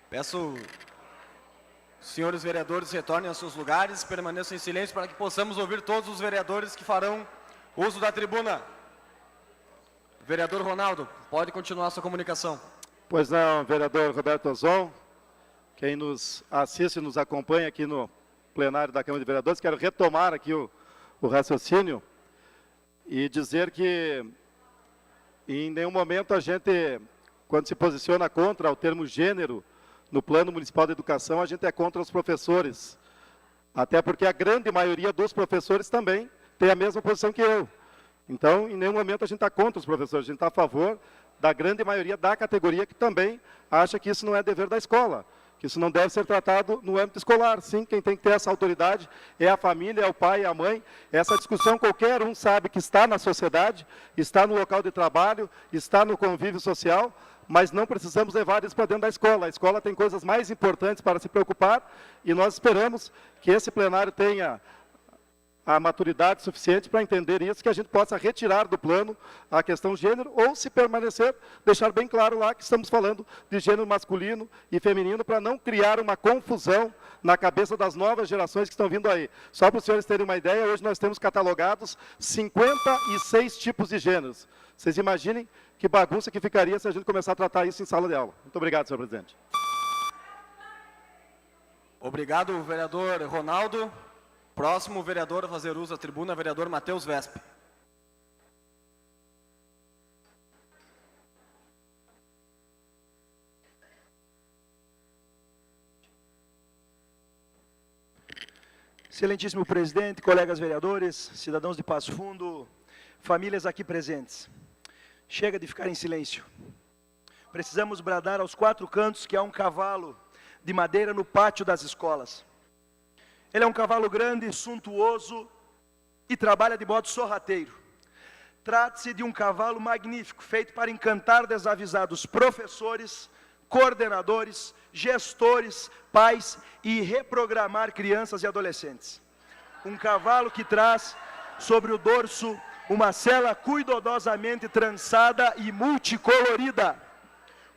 Peço, senhores vereadores, retornem aos seus lugares, permaneçam em silêncio para que possamos ouvir todos os vereadores que farão uso da tribuna. Vereador Ronaldo, pode continuar a sua comunicação. Pois não, vereador Roberto Ozon, quem nos assiste e nos acompanha aqui no plenário da Câmara de Vereadores, quero retomar aqui o raciocínio e dizer que em nenhum momento a gente, quando se posiciona contra o termo gênero no Plano Municipal de Educação, a gente é contra os professores. Até porque a grande maioria dos professores também tem a mesma posição que eu. Então, em nenhum momento a gente está contra os professores, a gente está a favor da grande maioria da categoria que também acha que isso não é dever da escola, que isso não deve ser tratado no âmbito escolar. Sim, quem tem que ter essa autoridade é a família, é o pai, é a mãe. Essa discussão qualquer um sabe que está na sociedade, está no local de trabalho, está no convívio social, mas não precisamos levar isso para dentro da escola. A escola tem coisas mais importantes para se preocupar e nós esperamos que esse plenário tenha a maturidade suficiente para entender isso, que a gente possa retirar do plano a questão gênero, ou, se permanecer, deixar bem claro lá que estamos falando de gênero masculino e feminino, para não criar uma confusão na cabeça das novas gerações que estão vindo aí. Só para os senhores terem uma ideia, hoje nós temos catalogados 56 tipos de gêneros. Vocês imaginem que bagunça que ficaria se a gente começar a tratar isso em sala de aula. Muito obrigado, senhor presidente. Obrigado, vereador Ronaldo. Próximo vereador a fazer uso da tribuna, vereador Matheus Vespe. Excelentíssimo presidente, colegas vereadores, cidadãos de Passo Fundo, famílias aqui presentes. Chega de ficar em silêncio. Precisamos bradar aos quatro cantos que há um cavalo de madeira no pátio das escolas. Ele é um cavalo grande, suntuoso e trabalha de modo sorrateiro. Trata-se de um cavalo magnífico, feito para encantar desavisados professores, coordenadores, gestores, pais e reprogramar crianças e adolescentes. Um cavalo que traz sobre o dorso uma sela cuidadosamente trançada e multicolorida,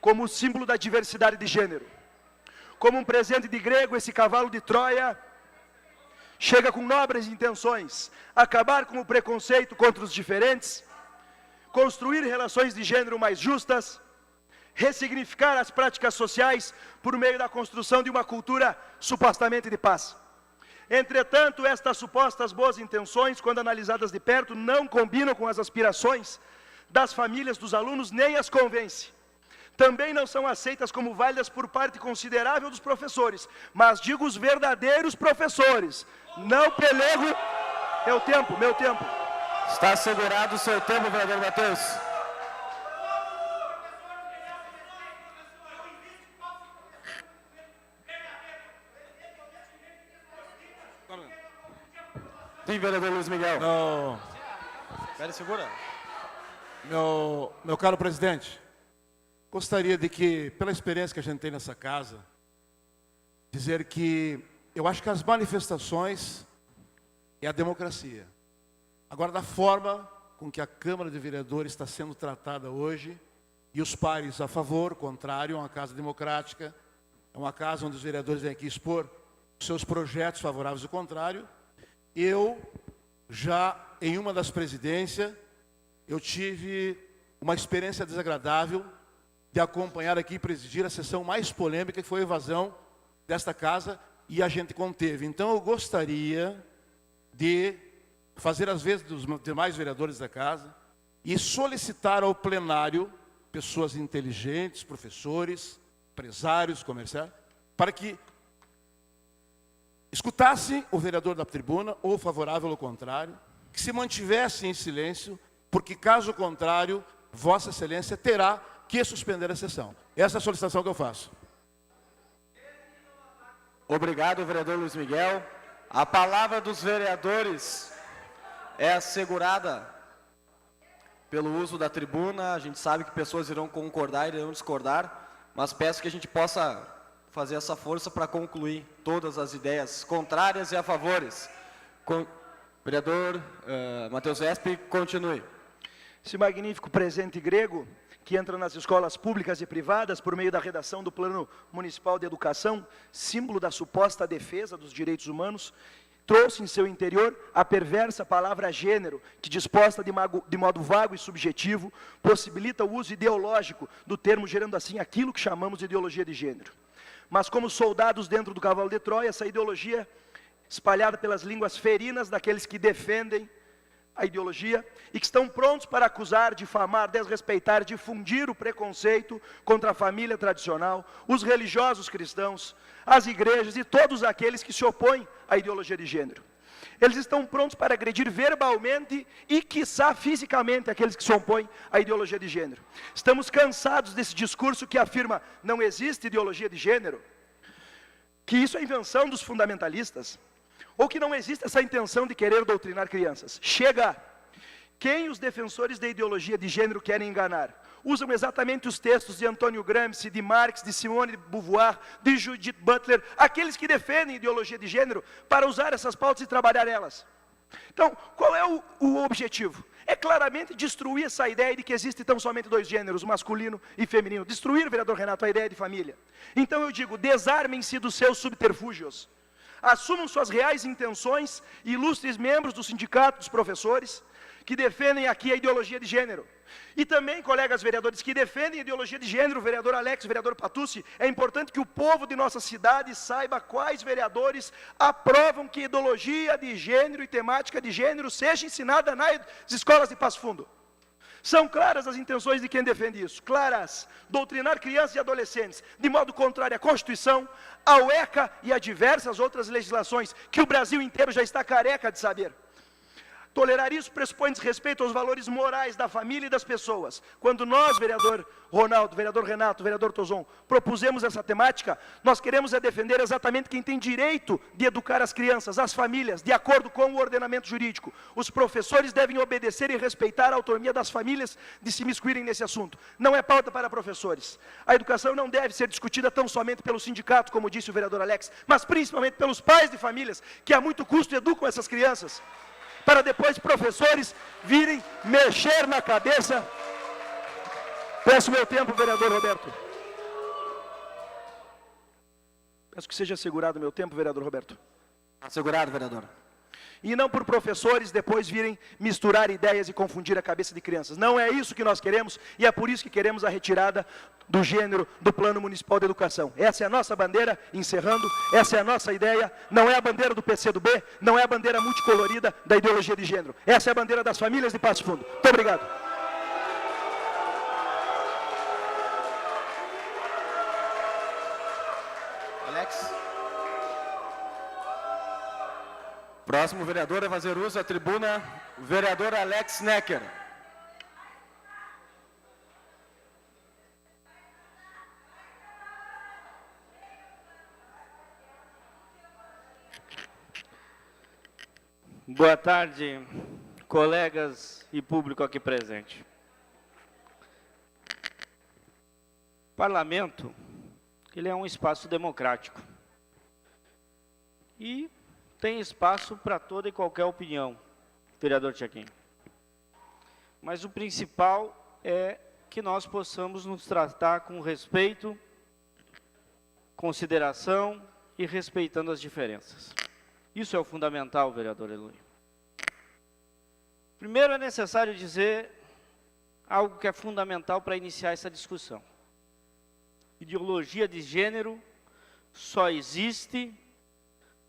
como símbolo da diversidade de gênero. Como um presente de grego, esse cavalo de Troia chega com nobres intenções, acabar com o preconceito contra os diferentes, construir relações de gênero mais justas, ressignificar as práticas sociais por meio da construção de uma cultura supostamente de paz. Entretanto, estas supostas boas intenções, quando analisadas de perto, não combinam com as aspirações das famílias dos alunos, nem as convence. Também não são aceitas como válidas por parte considerável dos professores, mas digo os verdadeiros professores, não pelego. Meu tempo. Está assegurado o seu tempo, vereador Matheus. Sim, vereador Luiz Miguel. Pera, segura. Meu caro presidente, gostaria de que, pela experiência que a gente tem nessa casa, dizer que eu acho que as manifestações é a democracia. Agora, da forma com que a Câmara de Vereadores está sendo tratada hoje, e os pares a favor, contrário, é uma casa democrática, é uma casa onde os vereadores vêm aqui expor os seus projetos favoráveis ao contrário. Eu, já em uma das presidências, eu tive uma experiência desagradável de acompanhar aqui e presidir a sessão mais polêmica, que foi a evasão desta casa, e a gente conteve. Então, eu gostaria de fazer as vezes dos demais vereadores da casa e solicitar ao plenário pessoas inteligentes, professores, empresários, comerciais, para que escutassem o vereador da tribuna, ou favorável ou contrário, que se mantivesse em silêncio, porque, caso contrário, Vossa Excelência terá que suspender a sessão. Essa é a solicitação que eu faço. Obrigado, vereador Luiz Miguel. A palavra dos vereadores é assegurada pelo uso da tribuna. A gente sabe que pessoas irão concordar e irão discordar, mas peço que a gente possa fazer essa força para concluir todas as ideias contrárias e a favores. Vereador Matheus Vespe, continue. Esse magnífico presente grego, que entra nas escolas públicas e privadas por meio da redação do Plano Municipal de Educação, símbolo da suposta defesa dos direitos humanos, trouxe em seu interior a perversa palavra gênero, que disposta de modo vago e subjetivo, possibilita o uso ideológico do termo, gerando assim aquilo que chamamos de ideologia de gênero. Mas como soldados dentro do cavalo de Troia, essa ideologia, espalhada pelas línguas ferinas daqueles que defendem a ideologia e que estão prontos para acusar, difamar, desrespeitar, difundir o preconceito contra a família tradicional, os religiosos cristãos, as igrejas e todos aqueles que se opõem à ideologia de gênero. Eles estão prontos para agredir verbalmente e, quiçá, fisicamente aqueles que se opõem à ideologia de gênero. Estamos cansados desse discurso que afirma não existe ideologia de gênero, que isso é invenção dos fundamentalistas, ou que não existe essa intenção de querer doutrinar crianças. Chega! Quem os defensores da ideologia de gênero querem enganar? Usam exatamente os textos de Antônio Gramsci, de Marx, de Simone de Beauvoir, de Judith Butler, aqueles que defendem ideologia de gênero, para usar essas pautas e trabalhar elas. Então, qual é o objetivo? É claramente destruir essa ideia de que existe tão somente dois gêneros, masculino e feminino. Destruir, vereador Renato, a ideia de família. Então eu digo, desarmem-se dos seus subterfúgios. Assumam suas reais intenções, ilustres membros do sindicato dos professores, que defendem aqui a ideologia de gênero. E também, colegas vereadores, que defendem a ideologia de gênero, vereador Alex, vereador Patucci, é importante que o povo de nossa cidade saiba quais vereadores aprovam que ideologia de gênero e temática de gênero seja ensinada nas escolas de Passo Fundo. São claras as intenções de quem defende isso, claras, doutrinar crianças e adolescentes, de modo contrário à Constituição, ao ECA e a diversas outras legislações, que o Brasil inteiro já está careca de saber. Tolerar isso pressupõe desrespeito aos valores morais da família e das pessoas. Quando nós, vereador Ronaldo, vereador Renato, vereador Tozon, propusemos essa temática, nós queremos defender exatamente quem tem direito de educar as crianças, as famílias, de acordo com o ordenamento jurídico. Os professores devem obedecer e respeitar a autonomia das famílias de se miscuírem nesse assunto. Não é pauta para professores. A educação não deve ser discutida tão somente pelo sindicato, como disse o vereador Alex, mas principalmente pelos pais de famílias, que a muito custo educam essas crianças, para depois professores virem mexer na cabeça. Peço meu tempo, vereador Roberto. Peço que seja assegurado meu tempo, vereador Roberto. Assegurado, vereador. E não por professores depois virem misturar ideias e confundir a cabeça de crianças. Não é isso que nós queremos e é por isso que queremos a retirada do gênero do Plano Municipal de Educação. Essa é a nossa bandeira, encerrando, essa é a nossa ideia, não é a bandeira do PCdoB, não é a bandeira multicolorida da ideologia de gênero. Essa é a bandeira das famílias de Passo Fundo. Muito obrigado. Alex. Próximo vereador a fazer uso da tribuna, o vereador Alex Necker. Boa tarde, colegas e público aqui presente. O parlamento, ele é um espaço democrático. E tem espaço para toda e qualquer opinião, vereador Tiaquim. Mas o principal é que nós possamos nos tratar com respeito, consideração e respeitando as diferenças. Isso é o fundamental, vereador Eloy. Primeiro é necessário dizer algo que é fundamental para iniciar essa discussão. Ideologia de gênero só existe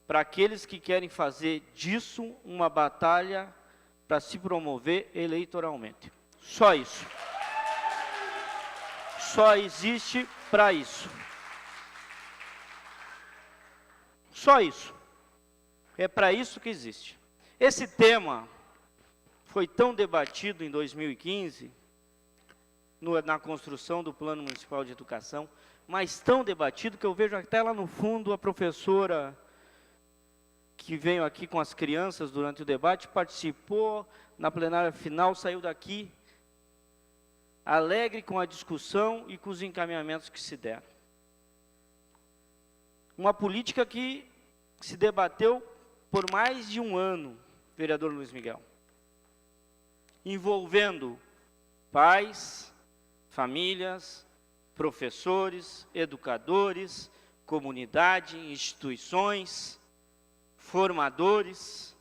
para aqueles que querem fazer disso uma batalha para se promover eleitoralmente. Só isso. Só existe para isso. Só isso. É para isso que existe. Esse tema foi tão debatido em 2015, na construção do Plano Municipal de Educação, mas tão debatido que eu vejo até lá no fundo a professora que veio aqui com as crianças durante o debate, participou na plenária final, saiu daqui alegre com a discussão e com os encaminhamentos que se deram. Uma política que se debateu por mais de um ano, vereador Luiz Miguel, envolvendo pais, famílias, professores, educadores, comunidade, instituições, formadores,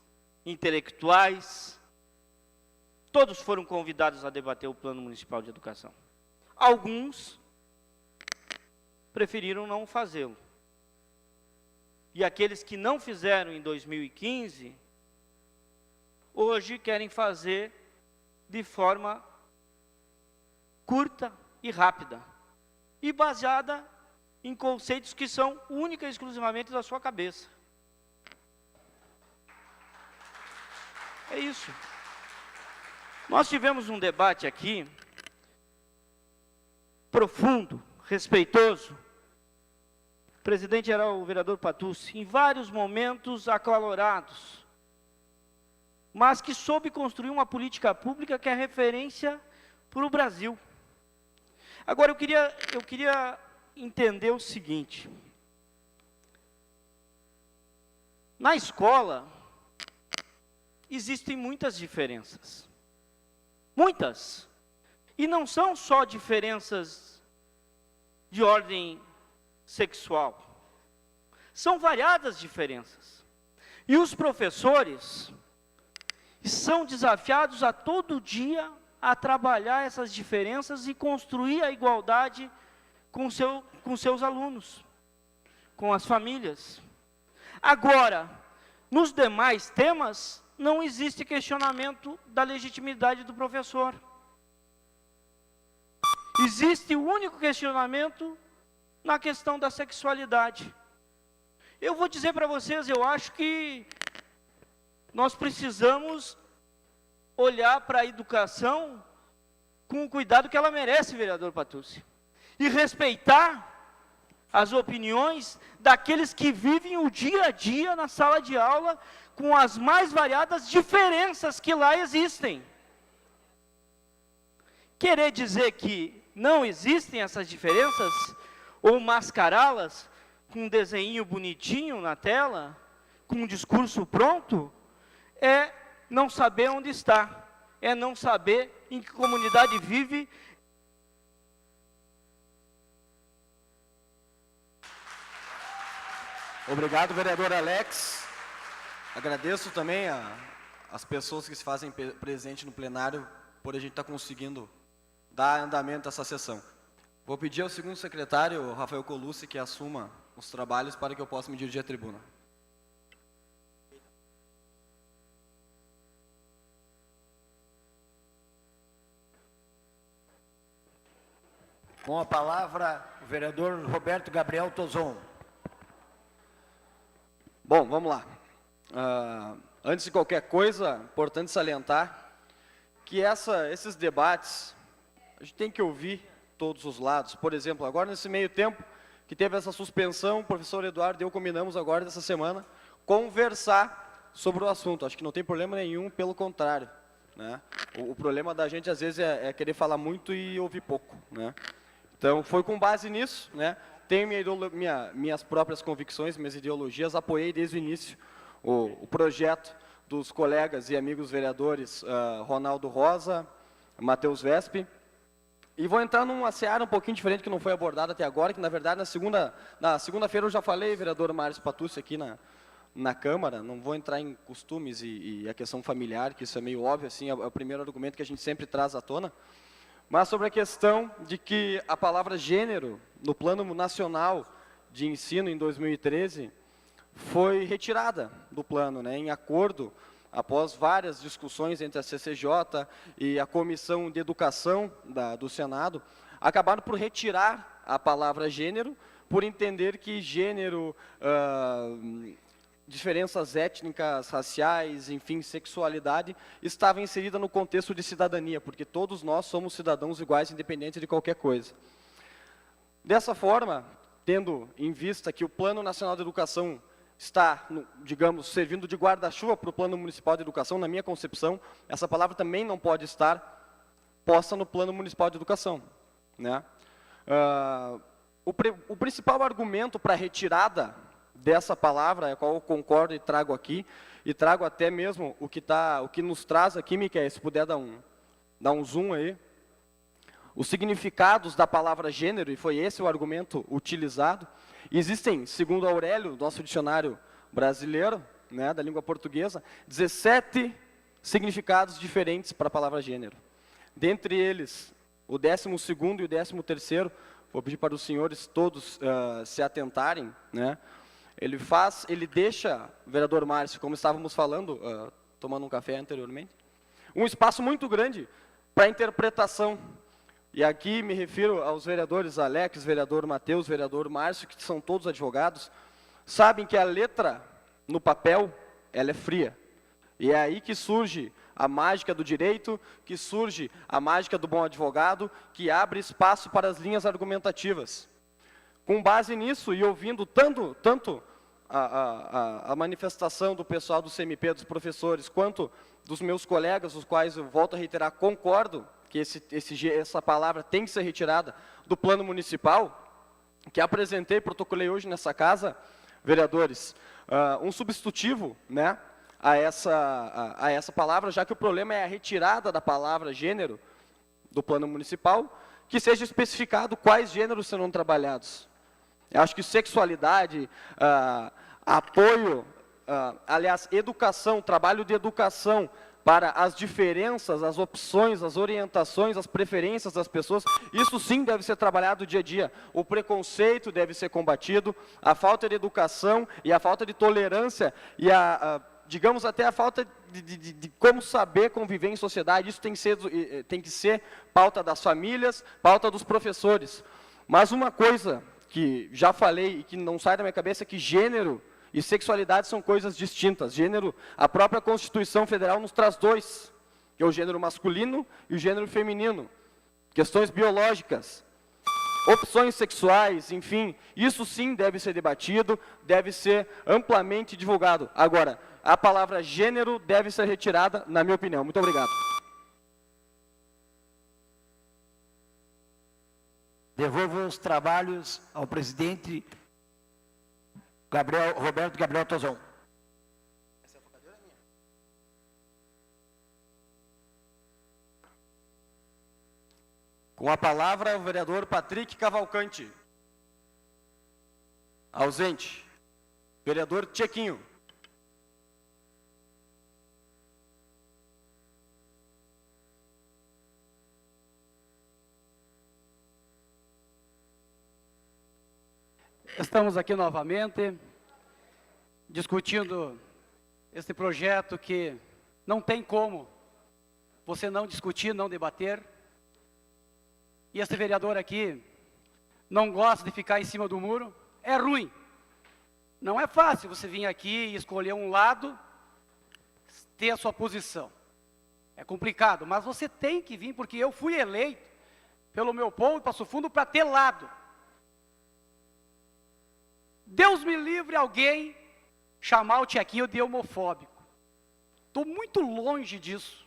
intelectuais, todos foram convidados a debater o Plano Municipal de Educação. Alguns preferiram não fazê-lo. E aqueles que não fizeram em 2015, hoje querem fazer de forma curta e rápida, e baseada em conceitos que são única e exclusivamente da sua cabeça. É isso. Nós tivemos um debate aqui, profundo, respeitoso. O presidente era o vereador Patucci, em vários momentos acalorados, mas que soube construir uma política pública que é referência para o Brasil. Agora, eu queria entender o seguinte. Na escola, existem muitas diferenças. Muitas. E não são só diferenças de ordem sexual. São variadas diferenças. E os professores são desafiados a todo dia a trabalhar essas diferenças e construir a igualdade com seus alunos, com as famílias. Agora, nos demais temas, não existe questionamento da legitimidade do professor. Existe o único questionamento na questão da sexualidade. Eu vou dizer para vocês, eu acho que nós precisamos olhar para a educação com o cuidado que ela merece, vereador Patucci, e respeitar as opiniões daqueles que vivem o dia a dia na sala de aula com as mais variadas diferenças que lá existem. Querer dizer que não existem essas diferenças, ou mascará-las com um desenho bonitinho na tela, com um discurso pronto, é não saber onde está, é não saber em que comunidade vive. Obrigado, vereador Alex. Agradeço também as pessoas que se fazem presente no plenário por a gente estar conseguindo dar andamento a essa sessão. Vou pedir ao segundo secretário, Rafael Colucci, que assuma os trabalhos para que eu possa me dirigir à tribuna. Com a palavra, o vereador Roberto Gabriel Tozon. Bom, vamos lá. Antes de qualquer coisa, é importante salientar que esses debates, a gente tem que ouvir todos os lados. Por exemplo, agora nesse meio tempo que teve essa suspensão, o professor Eduardo e eu combinamos agora, dessa semana, conversar sobre o assunto. Acho que não tem problema nenhum, pelo contrário, né? O problema da gente, às vezes, é querer falar muito e ouvir pouco, né? Então, foi com base nisso, né? Tenho minhas próprias convicções, minhas ideologias, apoiei desde o início o projeto dos colegas e amigos vereadores Ronaldo Rosa, Matheus Vespe, e vou entrar numa seara um pouquinho diferente que não foi abordada até agora, que na verdade na segunda-feira eu já falei, vereador Márcio Patucci, aqui na Câmara, não vou entrar em costumes e a questão familiar, que isso é meio óbvio, assim, é o primeiro argumento que a gente sempre traz à tona, mas sobre a questão de que a palavra gênero, no Plano Nacional de Ensino, em 2013, foi retirada do plano, né, em acordo, após várias discussões entre a CCJ e a Comissão de Educação do Senado, acabaram por retirar a palavra gênero, por entender que gênero, diferenças étnicas, raciais, enfim, sexualidade, estava inserida no contexto de cidadania, porque todos nós somos cidadãos iguais, independente de qualquer coisa. Dessa forma, tendo em vista que o Plano Nacional de Educação está, digamos, servindo de guarda-chuva para o Plano Municipal de Educação, na minha concepção, essa palavra também não pode estar posta no Plano Municipal de Educação, né? O principal argumento para a retirada dessa palavra, a qual eu concordo e trago aqui, e trago até mesmo o que nos traz aqui, Miquel, se puder dar um zoom aí. os significados da palavra gênero, e foi esse o argumento utilizado. E existem, segundo Aurélio, nosso dicionário brasileiro, né, da língua portuguesa, 17 significados diferentes para a palavra gênero. Dentre eles, o 12º e o 13º, vou pedir para os senhores todos se atentarem, né? Ele deixa, vereador Márcio, como estávamos falando, tomando um café anteriormente, um espaço muito grande para interpretação. E aqui me refiro aos vereadores Alex, vereador Matheus, vereador Márcio, que são todos advogados, sabem que a letra no papel, ela é fria. E é aí que surge a mágica do direito, que surge a mágica do bom advogado, que abre espaço para as linhas argumentativas. Com base nisso, e ouvindo tanto a manifestação do pessoal do CMP, dos professores, quanto dos meus colegas, os quais eu volto a reiterar, concordo que essa palavra tem que ser retirada do plano municipal, que apresentei, protocolei hoje nessa casa, vereadores, um substitutivo, né, a essa palavra, já que o problema é a retirada da palavra gênero do plano municipal, que seja especificado quais gêneros serão trabalhados. Eu acho que sexualidade, apoio, aliás, educação, trabalho de educação para as diferenças, as opções, as orientações, as preferências das pessoas, isso sim deve ser trabalhado dia a dia. O preconceito deve ser combatido, a falta de educação e a falta de tolerância e digamos até a falta de como saber conviver em sociedade, isso tem que ser pauta das famílias, pauta dos professores. Mas uma coisa que já falei e que não sai da minha cabeça é que gênero e sexualidade são coisas distintas. Gênero, a própria Constituição Federal nos traz dois, que é o gênero masculino e o gênero feminino. Questões biológicas, opções sexuais, enfim, isso sim deve ser debatido, deve ser amplamente divulgado. Agora, a palavra gênero deve ser retirada, na minha opinião. Muito obrigado. Devolvo os trabalhos ao presidente Roberto Gabriel Tozon. Com a palavra, o vereador Patrick Cavalcante. Ausente. Vereador Tchequinho. Estamos aqui novamente discutindo este projeto que não tem como você não discutir, não debater. E este vereador aqui não gosta de ficar em cima do muro. É ruim. Não é fácil você vir aqui e escolher um lado, ter a sua posição. É complicado, mas você tem que vir, porque eu fui eleito pelo meu povo e Passo Fundo para ter lado. Deus me livre alguém chamar o Tchequinho de homofóbico. Estou muito longe disso.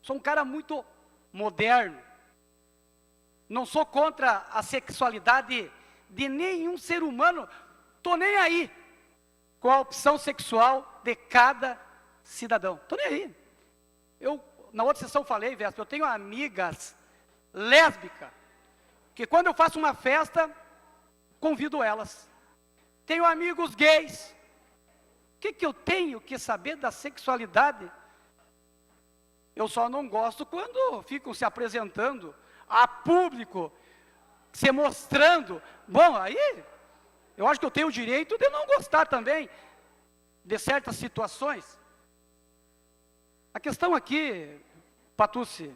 Sou um cara muito moderno. Não sou contra a sexualidade de nenhum ser humano. Estou nem aí com a opção sexual de cada cidadão. Estou nem aí. Eu, na outra sessão falei, Vespa, eu tenho amigas lésbicas, que quando eu faço uma festa, convido elas. Tenho amigos gays. O que eu tenho que saber da sexualidade? Eu só não gosto quando ficam se apresentando a público, se mostrando. Bom, aí eu acho que eu tenho o direito de não gostar também de certas situações. A questão aqui, Patucci,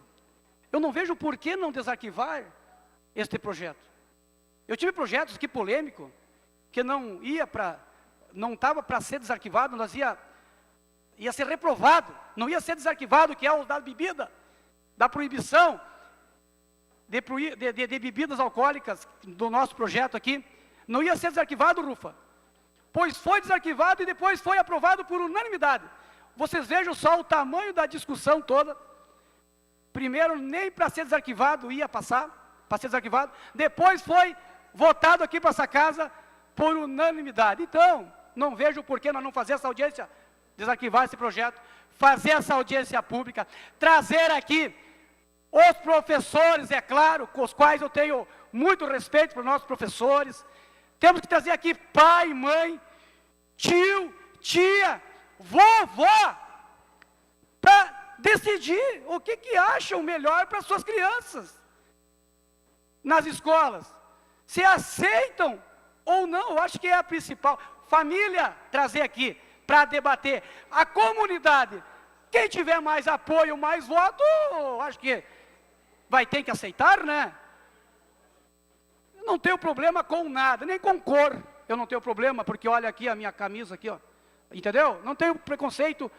eu não vejo por que não desarquivar este projeto. Eu tive projetos aqui polêmicos, que não estava para ser desarquivado, ia ser reprovado, não ia ser desarquivado, que é o da bebida, da proibição de bebidas alcoólicas do nosso projeto aqui, não ia ser desarquivado, Rufa, pois foi desarquivado e depois foi aprovado por unanimidade. Vocês vejam só o tamanho da discussão toda. Primeiro, nem para ser desarquivado ia passar, para ser desarquivado, depois foi votado aqui para essa casa por unanimidade. Então, não vejo por que nós não fazer essa audiência, desarquivar esse projeto, fazer essa audiência pública, trazer aqui Os professores, é claro, com os quais eu tenho muito respeito para os nossos professores. Temos que trazer aqui pai, mãe, tio, tia, vovó, para decidir o que acham melhor para suas crianças nas escolas. Se aceitam ou não, eu acho que é a principal. Família, trazer aqui para debater. A comunidade, quem tiver mais apoio, mais voto, acho que vai ter que aceitar, né? Eu não tenho problema com nada, nem com cor. Eu não tenho problema, porque olha aqui a minha camisa aqui, ó. Entendeu? Não tenho preconceito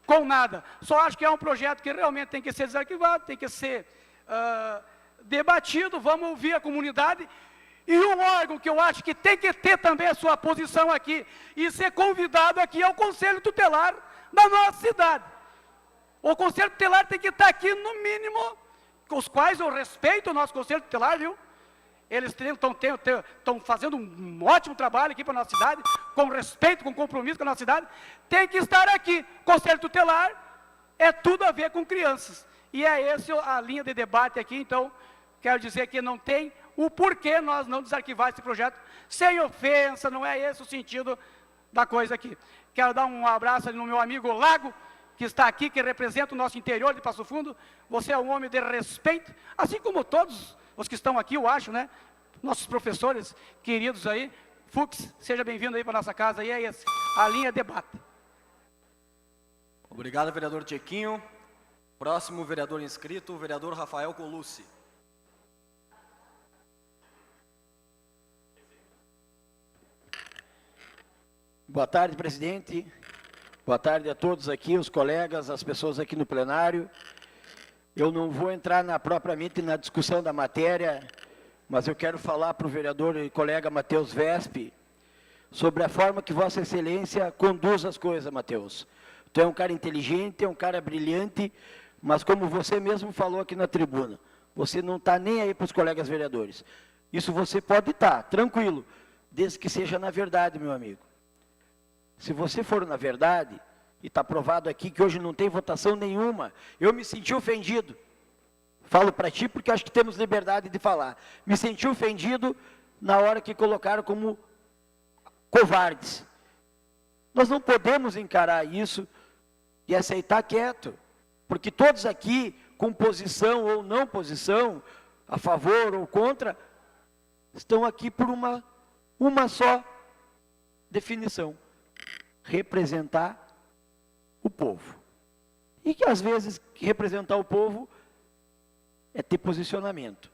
com nada. Só acho que é um projeto que realmente tem que ser desarquivado, tem que ser debatido, vamos ouvir a comunidade. E um órgão que eu acho que tem que ter também a sua posição aqui e ser convidado aqui é o Conselho Tutelar da nossa cidade. O Conselho Tutelar tem que estar aqui, no mínimo, com os quais eu respeito o nosso Conselho Tutelar, viu? Eles estão fazendo um ótimo trabalho aqui para a nossa cidade, com respeito, com compromisso com a nossa cidade. Tem que estar aqui. Conselho Tutelar é tudo a ver com crianças. E é essa a linha de debate aqui, então, quero dizer que não tem o porquê nós não desarquivar esse projeto, sem ofensa, não é esse o sentido da coisa aqui. Quero dar um abraço ali no meu amigo Lago, que está aqui, que representa o nosso interior de Passo Fundo. Você é um homem de respeito, assim como todos os que estão aqui, eu acho, né? Nossos professores queridos aí. Fux, seja bem-vindo aí para a nossa casa, e é esse, a linha debate. Obrigado, vereador Tchequinho. Próximo vereador inscrito, o vereador Rafael Colucci. Boa tarde, presidente. Boa tarde a todos aqui, os colegas, as pessoas aqui no plenário. Eu não vou entrar propriamente na discussão da matéria, mas eu quero falar para o vereador e colega Matheus Vespe sobre a forma que Vossa Excelência conduz as coisas, Matheus. Tu é um cara inteligente, é um cara brilhante, mas como você mesmo falou aqui na tribuna, você não está nem aí para os colegas vereadores. Isso você pode estar, tranquilo, desde que seja na verdade, meu amigo. Se você for na verdade, e está provado aqui que hoje não tem votação nenhuma, eu me senti ofendido. Falo para ti porque acho que temos liberdade de falar. Me senti ofendido na hora que colocaram como covardes. Nós não podemos encarar isso e aceitar quieto, porque todos aqui, com posição ou não posição, a favor ou contra, estão aqui por uma só definição: representar o povo. E que às vezes representar o povo é ter posicionamento.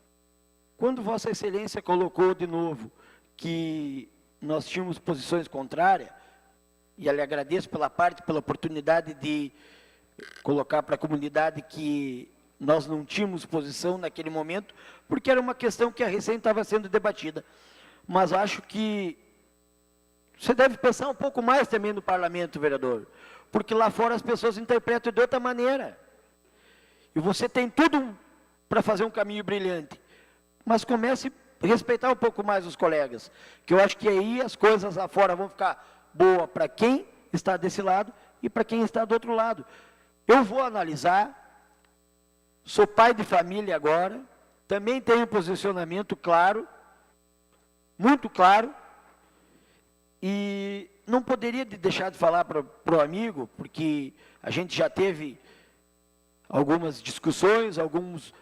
Quando Vossa Excelência colocou de novo que nós tínhamos posições contrárias, e eu lhe agradeço pela oportunidade de colocar para a comunidade que nós não tínhamos posição naquele momento, porque era uma questão que recém estava sendo debatida. Mas acho que você deve pensar um pouco mais também no parlamento, vereador, porque lá fora as pessoas interpretam de outra maneira. E você tem tudo para fazer um caminho brilhante, mas comece a respeitar um pouco mais os colegas, que eu acho que aí as coisas lá fora vão ficar boas para quem está desse lado e para quem está do outro lado. Eu vou analisar, sou pai de família agora, também tenho um posicionamento claro, muito claro, e não poderia deixar de falar para o amigo, porque a gente já teve algumas discussões, alguns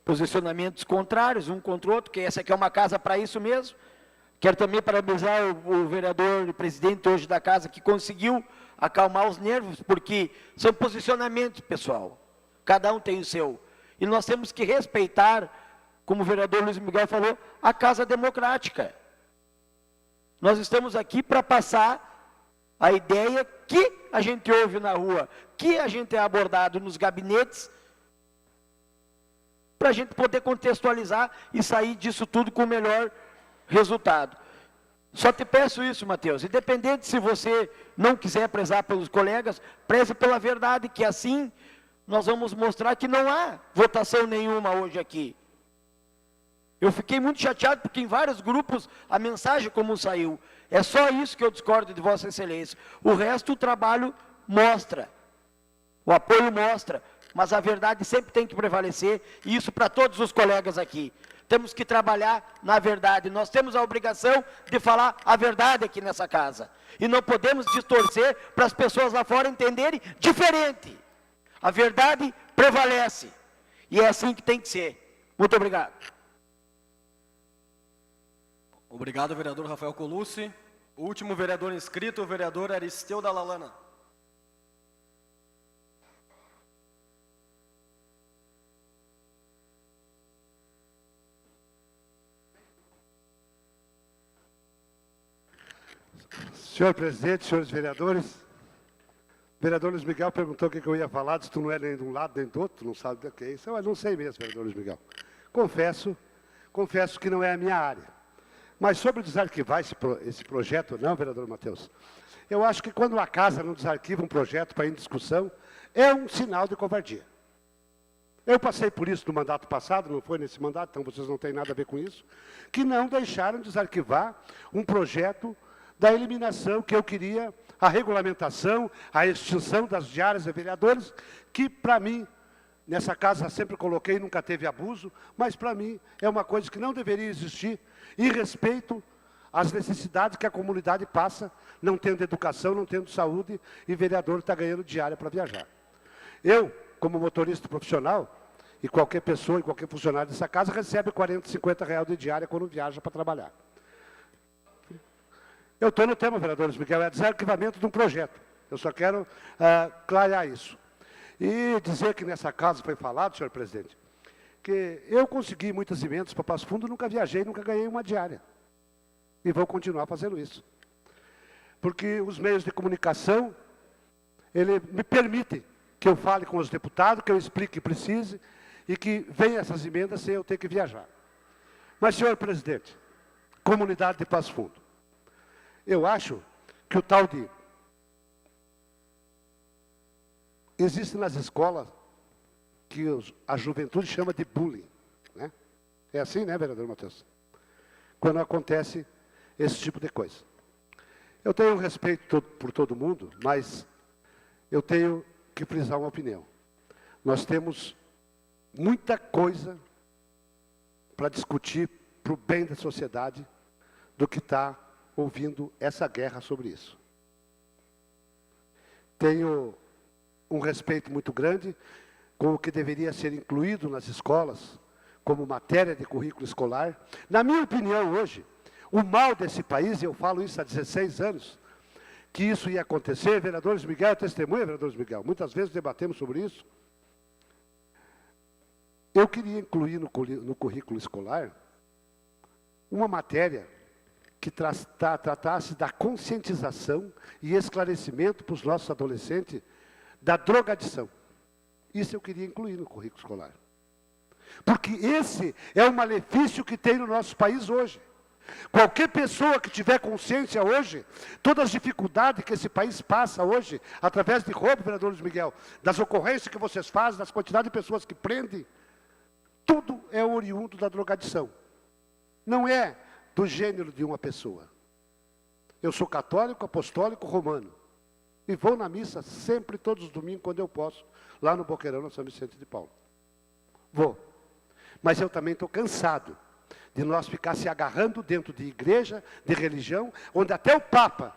posicionamentos contrários, um contra o outro, que essa aqui é uma casa para isso mesmo. Quero também parabenizar o vereador e presidente hoje da casa, que conseguiu acalmar os nervos, porque são posicionamentos, pessoal. Cada um tem o seu. E nós temos que respeitar, como o vereador Luiz Miguel falou, a casa democrática. Nós estamos aqui para passar a ideia que a gente ouve na rua, que a gente é abordado nos gabinetes, para a gente poder contextualizar e sair disso tudo com o melhor resultado. Só te peço isso, Matheus, independente se você não quiser prezar pelos colegas, preze pela verdade, que assim nós vamos mostrar que não há votação nenhuma hoje aqui. Eu fiquei muito chateado porque em vários grupos a mensagem como saiu. É só isso que eu discordo de Vossa Excelência. O resto o trabalho mostra, o apoio mostra. mas a verdade sempre tem que prevalecer, e isso para todos os colegas aqui. Temos que trabalhar na verdade, nós temos a obrigação de falar a verdade aqui nessa casa. E não podemos distorcer para as pessoas lá fora entenderem diferente. A verdade prevalece, e é assim que tem que ser. Muito obrigado. Obrigado, vereador Rafael Colucci. O último vereador inscrito, o vereador Aristeu da Lalana. Senhor presidente, senhores vereadores, o vereador Luiz Miguel perguntou o que eu ia falar, disse que tu não é nem de um lado nem do outro, não sabe o que é isso. Eu não sei mesmo, vereador Luiz Miguel. Confesso que não é a minha área. Mas sobre desarquivar esse projeto, não, vereador Matheus, eu acho que quando a casa não desarquiva um projeto para ir em discussão, é um sinal de covardia. Eu passei por isso no mandato passado, não foi nesse mandato, então vocês não têm nada a ver com isso, que não deixaram desarquivar um projeto da eliminação que eu queria, a regulamentação, a extinção das diárias de vereadores, que para mim, nessa casa sempre coloquei, nunca teve abuso, mas para mim é uma coisa que não deveria existir, em respeito às necessidades que a comunidade passa, não tendo educação, não tendo saúde, e vereador está ganhando diária para viajar. Eu, como motorista profissional, e qualquer pessoa, e qualquer funcionário dessa casa, recebe 40, 50 reais de diária quando viaja para trabalhar. Eu estou no tema, vereador Luiz Miguel, é desarquivamento de um projeto. Eu só quero clarear isso. E dizer que nessa casa foi falado, senhor presidente, que eu consegui muitas emendas para Passo Fundo, nunca viajei, nunca ganhei uma diária. E vou continuar fazendo isso. Porque os meios de comunicação, ele me permitem que eu fale com os deputados, que eu explique o que precise, e que venham essas emendas sem eu ter que viajar. Mas, senhor presidente, comunidade de Passo Fundo, eu acho que o tal de... Existe nas escolas que a juventude chama de bullying. Né? É assim, né, vereador Matheus? Quando acontece esse tipo de coisa. Eu tenho respeito por todo mundo, mas eu tenho que frisar uma opinião. Nós temos muita coisa para discutir para o bem da sociedade do que está ouvindo essa guerra sobre isso. Tenho um respeito muito grande com o que deveria ser incluído nas escolas, como matéria de currículo escolar. Na minha opinião, hoje, o mal desse país, e eu falo isso há 16 anos, que isso ia acontecer, vereadores Miguel é testemunha, vereadores Miguel, muitas vezes debatemos sobre isso. Eu queria incluir no currículo escolar uma matéria que tratasse da conscientização e esclarecimento para os nossos adolescentes da drogadição. Isso eu queria incluir no currículo escolar. Porque esse é o malefício que tem no nosso país hoje. Qualquer pessoa que tiver consciência hoje, todas as dificuldades que esse país passa hoje, através de roubo, vereador Luiz Miguel, das ocorrências que vocês fazem, das quantidades de pessoas que prendem, tudo é oriundo da drogadição. Não é do gênero de uma pessoa. Eu sou católico, apostólico, romano. E vou na missa sempre, todos os domingos, quando eu posso, lá no Boqueirão, na São Vicente de Paulo. Vou. Mas eu também estou cansado de nós ficar se agarrando dentro de igreja, de religião, onde até o Papa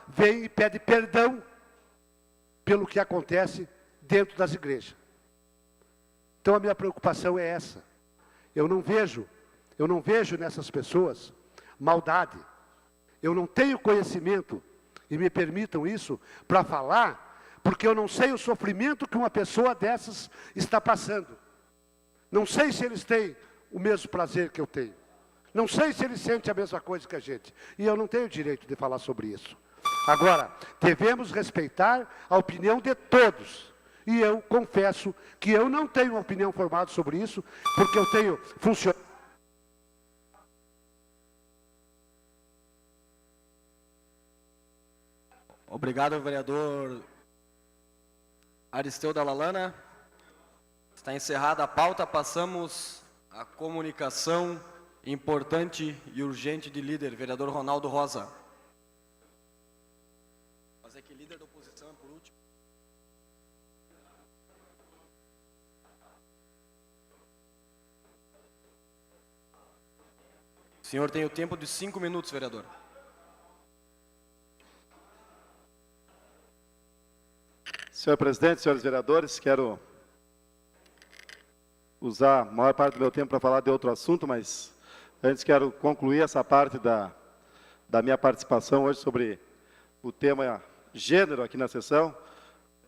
vem e pede perdão pelo que acontece dentro das igrejas. Então a minha preocupação é essa. Eu não vejo nessas pessoas maldade. Eu não tenho conhecimento, e me permitam isso, para falar, porque eu não sei o sofrimento que uma pessoa dessas está passando. Não sei se eles têm o mesmo prazer que eu tenho. Não sei se eles sentem a mesma coisa que a gente. E eu não tenho direito de falar sobre isso. Agora, devemos respeitar a opinião de todos. E eu confesso que eu não tenho uma opinião formada sobre isso, porque eu tenho funcionários. Obrigado, vereador Aristeu da Lalana. Está encerrada a pauta, passamos à comunicação importante e urgente de líder, vereador Ronaldo Rosa. Mas é que líder da oposição é por último. senhor tem o tempo de 5 minutos, vereador. Senhor presidente, senhores vereadores, quero usar a maior parte do meu tempo para falar de outro assunto, mas antes quero concluir essa parte da minha participação hoje sobre o tema gênero aqui na sessão,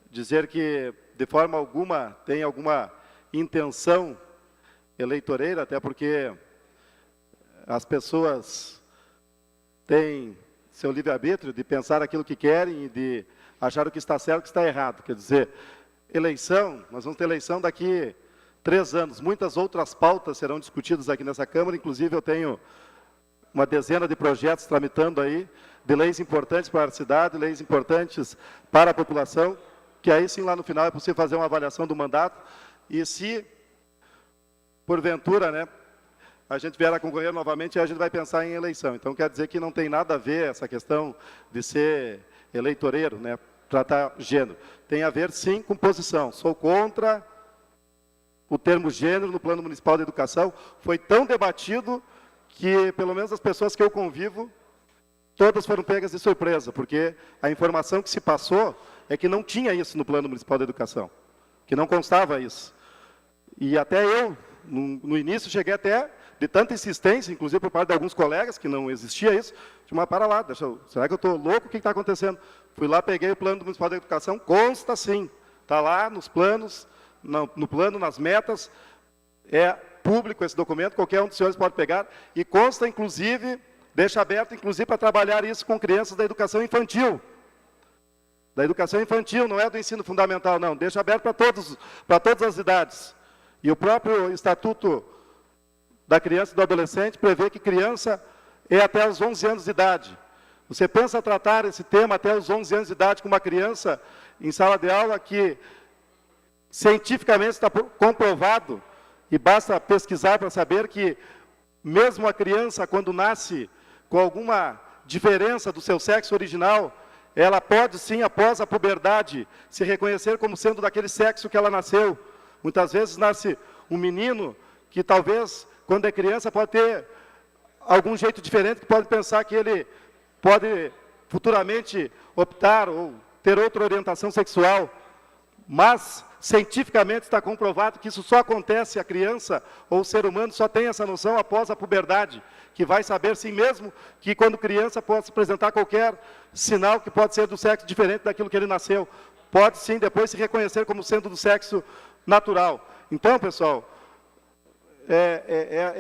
dizer que de forma alguma tem alguma intenção eleitoreira, até porque as pessoas têm seu livre-arbítrio de pensar aquilo que querem e de achar o que está certo e o que está errado. Quer dizer, eleição, nós vamos ter eleição daqui 3 anos. Muitas outras pautas serão discutidas aqui nessa Câmara, inclusive eu tenho uma dezena de projetos tramitando aí, de leis importantes para a cidade, leis importantes para a população, que aí sim lá no final é possível fazer uma avaliação do mandato, e se, porventura, né, a gente vier a concorrer novamente, a gente vai pensar em eleição. Então, quer dizer que não tem nada a ver essa questão de ser eleitoreiro, né, tratar gênero. Tem a ver, sim, com posição. Sou contra o termo gênero no Plano Municipal de Educação. Foi tão debatido que, pelo menos as pessoas que eu convivo, todas foram pegas de surpresa, porque a informação que se passou é que não tinha isso no Plano Municipal de Educação, que não constava isso. E até eu, no início, cheguei até, de tanta insistência, inclusive por parte de alguns colegas, que não existia isso, mas para lá, será que eu estou louco? O que está acontecendo? Fui lá, peguei o Plano Municipal de Educação, consta sim, está lá nos planos, no plano, nas metas, é público esse documento, qualquer um dos senhores pode pegar, e consta, inclusive, deixa aberto, inclusive, para trabalhar isso com crianças da educação infantil. Da educação infantil, não é do ensino fundamental, não, deixa aberto para todas as idades. E o próprio Estatuto da Criança e do Adolescente prevê que criança é até os 11 anos de idade. Você pensa tratar esse tema até os 11 anos de idade com uma criança em sala de aula que cientificamente está comprovado, e basta pesquisar para saber que mesmo a criança, quando nasce com alguma diferença do seu sexo original, ela pode sim, após a puberdade, se reconhecer como sendo daquele sexo que ela nasceu. Muitas vezes nasce um menino que talvez, quando é criança, pode ter algum jeito diferente, que pode pensar que ele pode futuramente optar ou ter outra orientação sexual. Mas, cientificamente, está comprovado que isso só acontece, a criança ou o ser humano só tem essa noção após a puberdade, que vai saber, sim mesmo, que quando criança pode apresentar qualquer sinal que pode ser do sexo diferente daquilo que ele nasceu. Pode, sim, depois se reconhecer como sendo do sexo natural. Então, pessoal,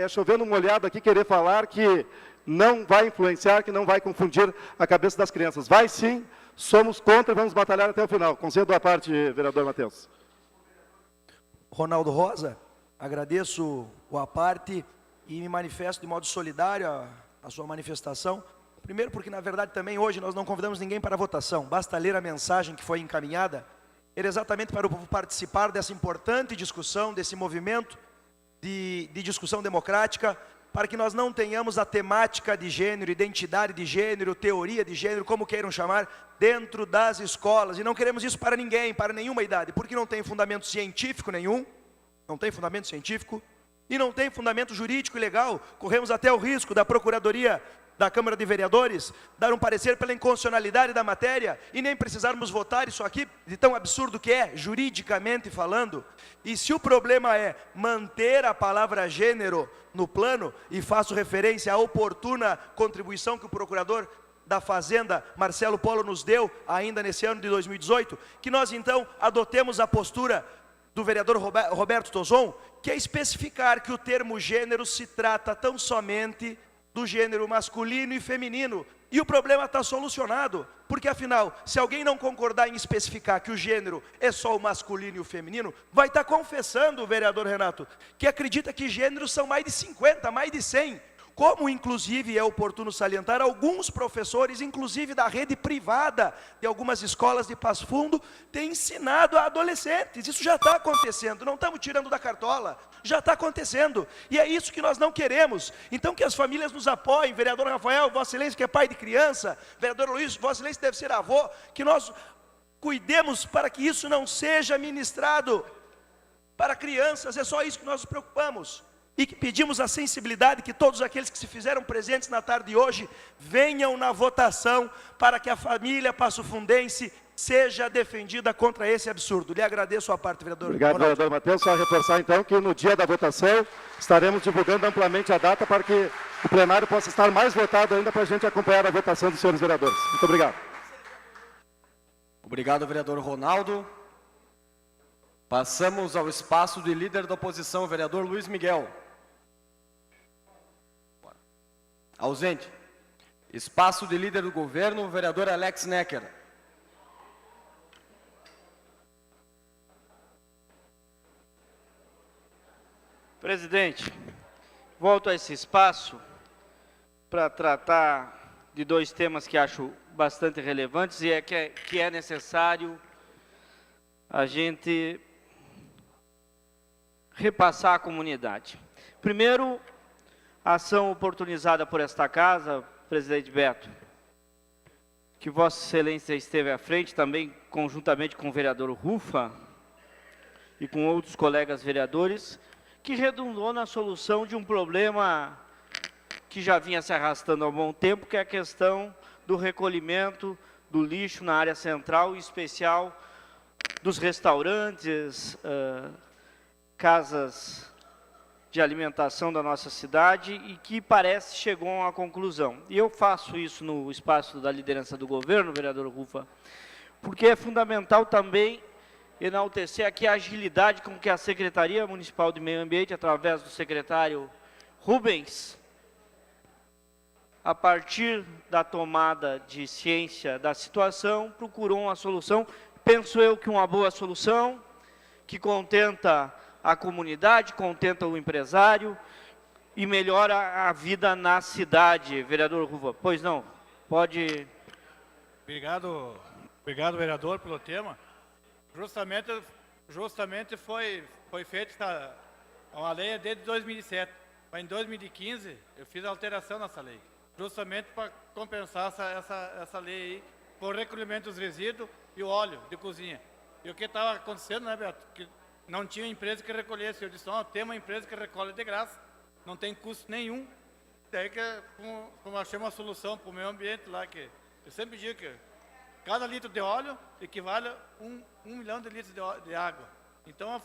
chovendo uma olhada aqui, querer falar que não vai influenciar, que não vai confundir a cabeça das crianças. Vai sim, somos contra e vamos batalhar até o final. Concedo a parte, vereador Matheus. Ronaldo Rosa, agradeço o à parte e me manifesto de modo solidário a sua manifestação. Primeiro porque, na verdade, também hoje nós não convidamos ninguém para a votação. Basta ler a mensagem que foi encaminhada. Era exatamente para o povo participar dessa importante discussão, desse movimento de discussão democrática, para que nós não tenhamos a temática de gênero, identidade de gênero, teoria de gênero, como queiram chamar, dentro das escolas. E não queremos isso para ninguém, para nenhuma idade, porque não tem fundamento científico nenhum, não tem fundamento científico, e não tem fundamento jurídico e legal. Corremos até o risco da Procuradoria da Câmara de Vereadores dar um parecer pela inconstitucionalidade da matéria e nem precisarmos votar isso aqui, de tão absurdo que é, juridicamente falando. E se o problema é manter a palavra gênero no plano, e faço referência à oportuna contribuição que o procurador da Fazenda, Marcelo Polo, nos deu ainda nesse ano de 2018, que nós então adotemos a postura do vereador Roberto Tozon, que é especificar que o termo gênero se trata tão somente do gênero masculino e feminino, e o problema está solucionado, porque afinal, se alguém não concordar em especificar que o gênero é só o masculino e o feminino, vai estar confessando o vereador Renato, que acredita que gêneros são mais de 50, mais de 100, como inclusive é oportuno salientar, alguns professores, inclusive da rede privada de algumas escolas de Passo Fundo, têm ensinado a adolescentes. Isso já está acontecendo, não estamos tirando da cartola, já está acontecendo, e é isso que nós não queremos. Então que as famílias nos apoiem, vereador Rafael, Vossa Excelência que é pai de criança, vereador Luiz, Vossa Excelência deve ser avô, que nós cuidemos para que isso não seja ministrado para crianças, é só isso que nós nos preocupamos. e que pedimos a sensibilidade que todos aqueles que se fizeram presentes na tarde de hoje venham na votação para que a família passofundense seja defendida contra esse absurdo. Lhe agradeço a parte, vereador. Obrigado, vereador Matheus. Só reforçar, então, que no dia da votação estaremos divulgando amplamente a data para que o plenário possa estar mais votado ainda para a gente acompanhar a votação dos senhores vereadores. Muito obrigado. Obrigado, vereador Ronaldo. Passamos ao espaço de líder da oposição, vereador Luiz Miguel. Ausente. Espaço de líder do governo, vereador Alex Necker. Presidente, volto a esse espaço para tratar de dois temas que acho bastante relevantes e que é necessário a gente repassar à comunidade. Primeiro, a ação oportunizada por esta casa, presidente Beto, que Vossa Excelência esteve à frente, também conjuntamente com o vereador Rufa e com outros colegas vereadores, que redundou na solução de um problema que já vinha se arrastando há um bom tempo, que é a questão do recolhimento do lixo na área central, em especial dos restaurantes, casas de alimentação da nossa cidade, e que parece chegou a uma conclusão. E eu faço isso no espaço da liderança do governo, vereador Rufa, porque é fundamental também enaltecer aqui a agilidade com que a Secretaria Municipal de Meio Ambiente, através do secretário Rubens, a partir da tomada de ciência da situação, procurou uma solução, penso eu que uma boa solução, que contenta a comunidade, contenta o empresário e melhora a vida na cidade. Vereador Rufa, pois não, pode... Obrigado, vereador, pelo tema. Justamente foi feita uma lei desde 2007, mas em 2015 eu fiz a alteração nessa lei, justamente para compensar essa lei aí, por recolhimento dos resíduos e o óleo de cozinha. E o que estava acontecendo, né, Beto, que não tinha empresa que recolhesse. Eu disse, não, tem uma empresa que recolhe de graça, não tem custo nenhum. Daí que, como achei uma solução para o meio ambiente lá, que eu sempre digo que cada litro de óleo equivale a 1 milhão de litros de água. Então,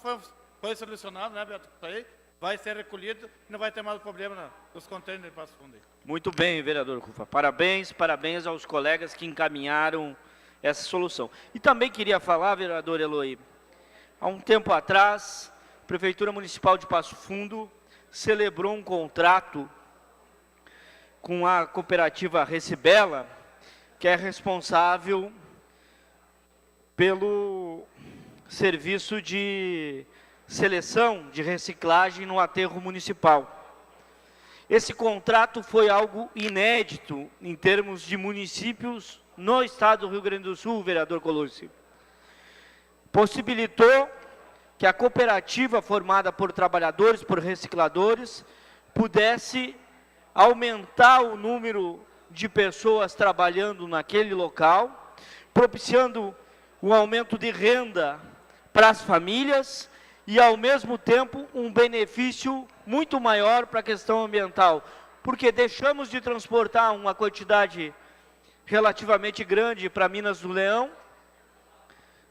foi solucionado, né, Beto? Aí vai ser recolhido e não vai ter mais problema nos contêineres de Passo Fundo. Muito bem, vereador Rufa. Parabéns aos colegas que encaminharam essa solução. E também queria falar, vereador Eloy, há um tempo atrás, a Prefeitura Municipal de Passo Fundo celebrou um contrato com a cooperativa Recibela, que é responsável pelo serviço de seleção de reciclagem no aterro municipal. Esse contrato foi algo inédito em termos de municípios no estado do Rio Grande do Sul, vereador Colosso. Possibilitou que a cooperativa formada por trabalhadores, por recicladores, pudesse aumentar o número de pessoas trabalhando naquele local, propiciando um aumento de renda para as famílias e, ao mesmo tempo, um benefício muito maior para a questão ambiental, porque deixamos de transportar uma quantidade relativamente grande para Minas do Leão,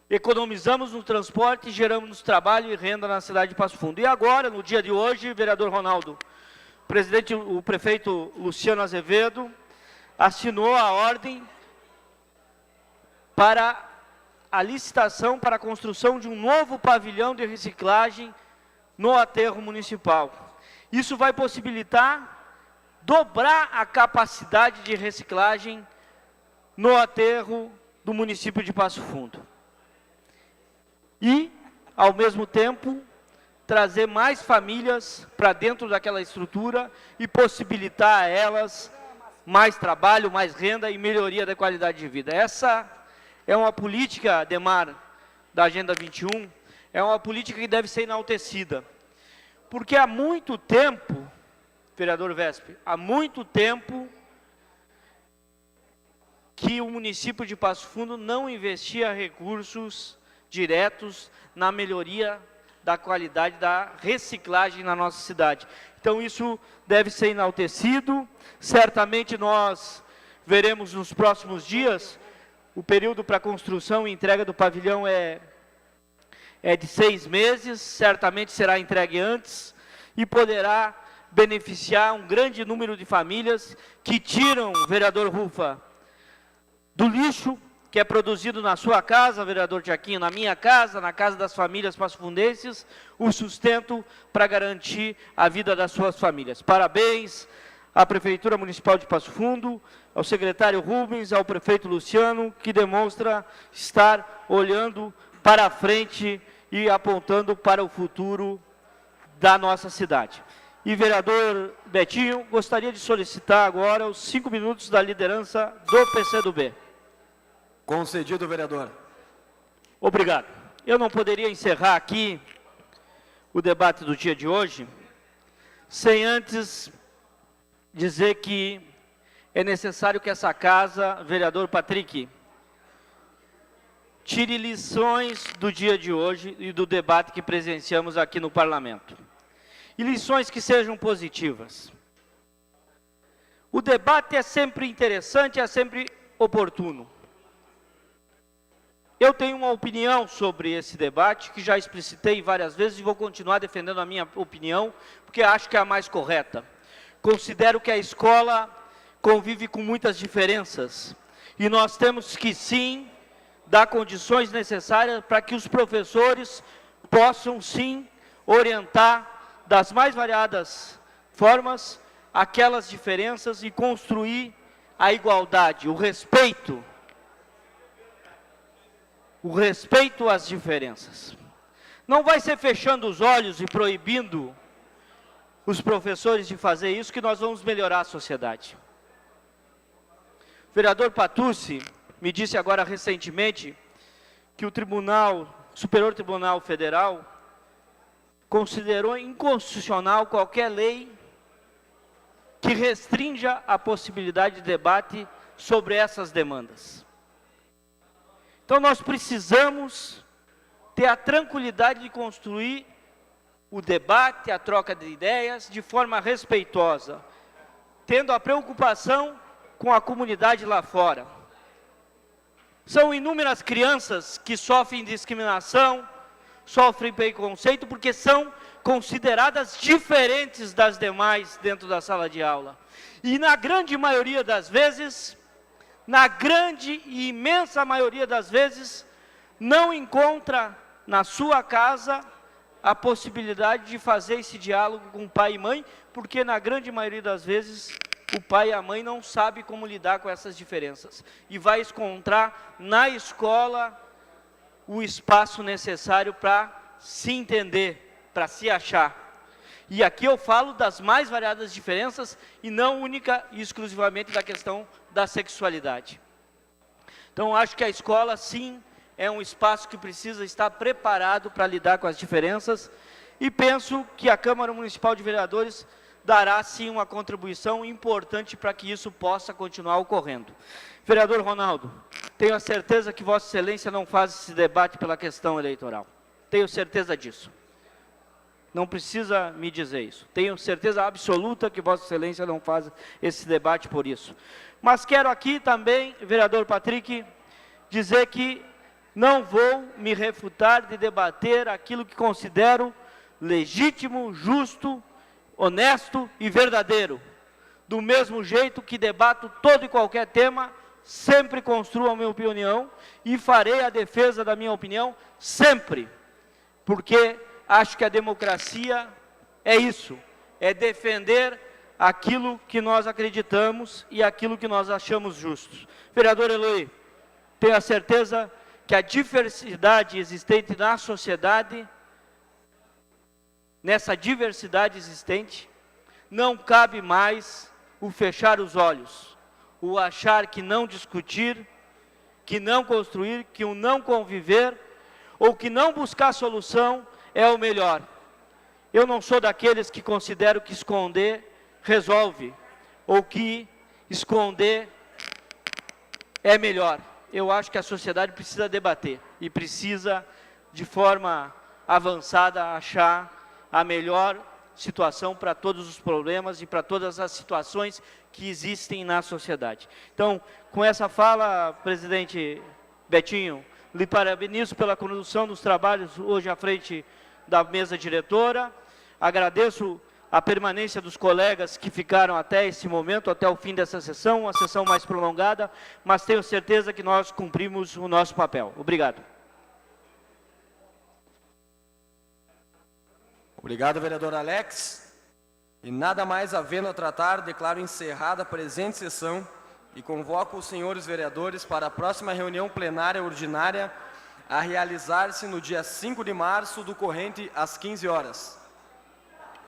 economizamos no transporte e geramos trabalho e renda na cidade de Passo Fundo. E agora, no dia de hoje, vereador Ronaldo, o prefeito Luciano Azevedo assinou a ordem para a licitação para a construção de um novo pavilhão de reciclagem no aterro municipal. Isso vai possibilitar dobrar a capacidade de reciclagem no aterro do município de Passo Fundo. E, ao mesmo tempo, trazer mais famílias para dentro daquela estrutura e possibilitar a elas mais trabalho, mais renda e melhoria da qualidade de vida. Essa é uma política, Ademar, da Agenda 21, é uma política que deve ser enaltecida. Porque há muito tempo, vereador Vespe, há muito tempo que o município de Passo Fundo não investia recursos diretos na melhoria da qualidade da reciclagem na nossa cidade. Então, isso deve ser enaltecido. Certamente nós veremos nos próximos dias, o período para construção e entrega do pavilhão é de 6 meses, certamente será entregue antes, e poderá beneficiar um grande número de famílias que tiram, vereador Rufa, do lixo que é produzido na sua casa, vereador Tiaquinho, na minha casa, na casa das famílias passofundenses, o sustento para garantir a vida das suas famílias. Parabéns à Prefeitura Municipal de Passo Fundo, ao secretário Rubens, ao prefeito Luciano, que demonstra estar olhando para a frente e apontando para o futuro da nossa cidade. E, vereador Betinho, gostaria de solicitar agora os 5 minutos da liderança do PCdoB. Concedido, vereador. Obrigado. Eu não poderia encerrar aqui o debate do dia de hoje sem antes dizer que é necessário que essa casa, vereador Patrick, tire lições do dia de hoje e do debate que presenciamos aqui no Parlamento. E lições que sejam positivas. O debate é sempre interessante, é sempre oportuno. Eu tenho uma opinião sobre esse debate, que já explicitei várias vezes e vou continuar defendendo a minha opinião, porque acho que é a mais correta. Considero que a escola convive com muitas diferenças e nós temos que, sim, dar condições necessárias para que os professores possam, sim, orientar das mais variadas formas aquelas diferenças e construir a igualdade, o respeito às diferenças. Não vai ser fechando os olhos e proibindo os professores de fazer isso que nós vamos melhorar a sociedade. O vereador Patucci me disse agora recentemente que o Superior Tribunal Federal considerou inconstitucional qualquer lei que restrinja a possibilidade de debate sobre essas demandas. Então, nós precisamos ter a tranquilidade de construir o debate, a troca de ideias, de forma respeitosa, tendo a preocupação com a comunidade lá fora. São inúmeras crianças que sofrem discriminação, sofrem preconceito, porque são consideradas diferentes das demais dentro da sala de aula. E na grande maioria das vezes, na grande e imensa maioria das vezes, não encontra na sua casa a possibilidade de fazer esse diálogo com pai e mãe, porque na grande maioria das vezes o pai e a mãe não sabem como lidar com essas diferenças. E vai encontrar na escola o espaço necessário para se entender, para se achar. E aqui eu falo das mais variadas diferenças e não única e exclusivamente da questão da sexualidade. Então, acho que a escola, sim, é um espaço que precisa estar preparado para lidar com as diferenças e penso que a Câmara Municipal de Vereadores dará, sim, uma contribuição importante para que isso possa continuar ocorrendo. Vereador Ronaldo, tenho a certeza que Vossa Excelência não faz esse debate pela questão eleitoral. Tenho certeza disso. Não precisa me dizer isso. Tenho certeza absoluta que Vossa Excelência não faz esse debate por isso. Mas quero aqui também, vereador Patrick, dizer que não vou me refutar de debater aquilo que considero legítimo, justo, honesto e verdadeiro. Do mesmo jeito que debato todo e qualquer tema, sempre construo a minha opinião e farei a defesa da minha opinião sempre. Porque acho que a democracia é isso, é defender aquilo que nós acreditamos e aquilo que nós achamos justos. Vereador Eloy, tenho a certeza que a diversidade existente na sociedade, nessa diversidade existente, não cabe mais o fechar os olhos, o achar que não discutir, que não construir, que o não conviver, ou que não buscar solução é o melhor. Eu não sou daqueles que consideram que esconder resolve, ou que esconder é melhor. Eu acho que a sociedade precisa debater, e precisa, de forma avançada a achar a melhor situação para todos os problemas e para todas as situações que existem na sociedade. Então, com essa fala, presidente Betinho, lhe parabenizo pela condução dos trabalhos hoje à frente da mesa diretora, agradeço a permanência dos colegas que ficaram até esse momento, até o fim dessa sessão, uma sessão mais prolongada, mas tenho certeza que nós cumprimos o nosso papel. Obrigado. Obrigado, vereador Alex. E nada mais havendo a tratar, declaro encerrada a presente sessão e convoco os senhores vereadores para a próxima reunião plenária ordinária a realizar-se no dia 5 de março do corrente, às 15 horas.